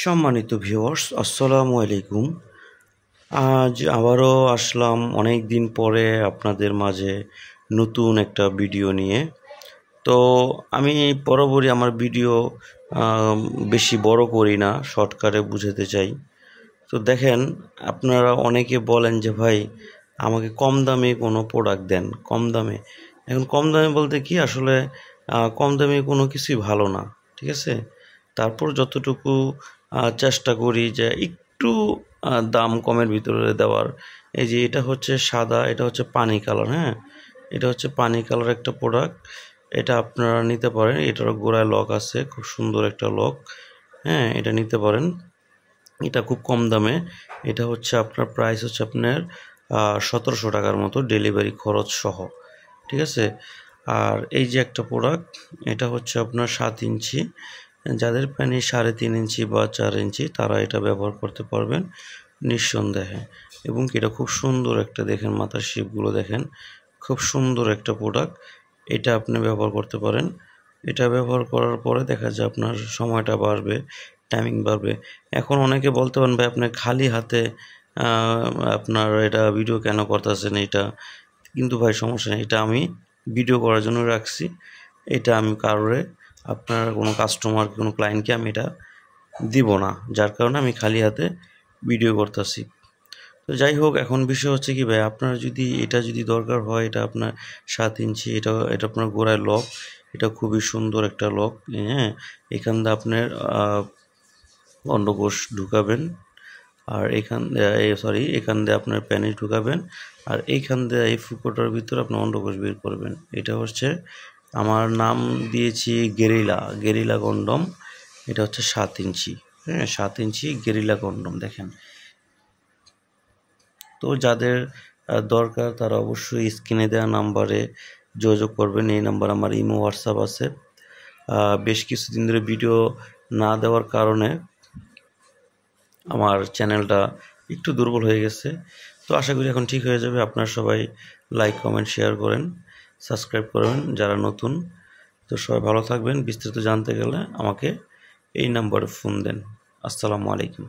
সম্মানিত ভিউয়ার্স, আসসালামু আলাইকুম। আজ আবারও আসলাম অনেক দিন পরে আপনাদের মাঝে নতুন একটা ভিডিও নিয়ে। তো আমি বরাবরই আমার ভিডিও বেশি বড় করি না, শর্টকাটে বুঝাতে চাই। তো দেখেন, আপনারা অনেকে বলেন যে ভাই আমাকে কম দামে কোনো প্রোডাক্ট দেন, কম দামে। এখন কম দামে বলতে কি আসলে কম দামে কোনো কিছুই ভালো না, ঠিক আছে? তারপর যতটুকু চেষ্টা করি যে একটু দাম কমের ভিতরে দেওয়ার। এই যে এটা হচ্ছে সাদা, এটা হচ্ছে পানি কালার, হ্যাঁ, এটা হচ্ছে পানি কালার একটা প্রোডাক্ট। এটা আপনারা নিতে পারেন, এটার গোড়ায় লক আছে, খুব সুন্দর একটা লক। হ্যাঁ, এটা নিতে পারেন, এটা খুব কম দামে। এটা হচ্ছে আপনার প্রাইস হচ্ছে আপনার 1700 টাকার মতো, ডেলিভারি খরচ সহ, ঠিক আছে? আর এই যে একটা প্রোডাক্ট, এটা হচ্ছে আপনার 7 ইঞ্চি। যাদের প্যানি 3.5 ইঞ্চি বা 4 ইঞ্চি তারা এটা ব্যবহার করতে পারবেন নিঃসন্দেহে। এবং এটা খুব সুন্দর একটা, দেখেন মাথার শেপগুলো দেখেন, খুব সুন্দর একটা প্রোডাক্ট। এটা আপনি ব্যবহার করতে পারেন। এটা ব্যবহার করার পরে দেখা যায় আপনার সময়টা বাড়বে, টাইমিং বাড়বে। এখন অনেকে বলতে পারেন ভাই আপনি খালি হাতে আপনার এটা ভিডিও কেন করতেছেন? এটা কিন্তু ভাই সমস্যা নেই, এটা আমি ভিডিও করার জন্য রাখছি। এটা আমি কারোরে, আপনার কোনো কাস্টমার, কোনো ক্লায়েন্টকে আমি এটা দিব না, যার কারণে আমি খালি হাতে ভিডিও করতেছি। তো যাই হোক, এখন বিষয় হচ্ছে কি ভাই, আপনার যদি এটা যদি দরকার হয়, এটা আপনার 7 ইঞ্চি, এটা এটা আপনার গোড়ায় লক, এটা খুবই সুন্দর একটা লক। হ্যাঁ, এখান দিয়ে আপনার অন্ডকোষ ঢুকাবেন, আর এখান দিয়ে আপনার প্যানিস ঢুকাবেন, আর এইখান দিয়ে এই ফুকোটার ভিতরে আপনার অন্ডকোষ বের করবেন। এটা হচ্ছে আমার নাম দিয়েছি গেরিলা কন্ডম। এটা হচ্ছে 7 ইঞ্চি, হ্যাঁ, 7 ইঞ্চি গেরিলা কন্ডম, দেখেন। তো যাদের দরকার তারা অবশ্যই স্ক্রিনে দেওয়া নাম্বারে যোগাযোগ করবেন। এই নাম্বার আমার ইমো, হোয়াটসঅ্যাপ আছে। বেশ কিছুদিন ধরে ভিডিও না দেওয়ার কারণে আমার চ্যানেলটা একটু দুর্বল হয়ে গেছে। তো আশা করি এখন ঠিক হয়ে যাবে। আপনারা সবাই লাইক, কমেন্ট, শেয়ার করেন, সাবস্ক্রাইব করবেন যারা নতুন। তো সবাই ভালো থাকবেন। বিস্তারিত জানতে গেলে আমাকে এই নাম্বারে ফোন দেন। আসসালামু আলাইকুম।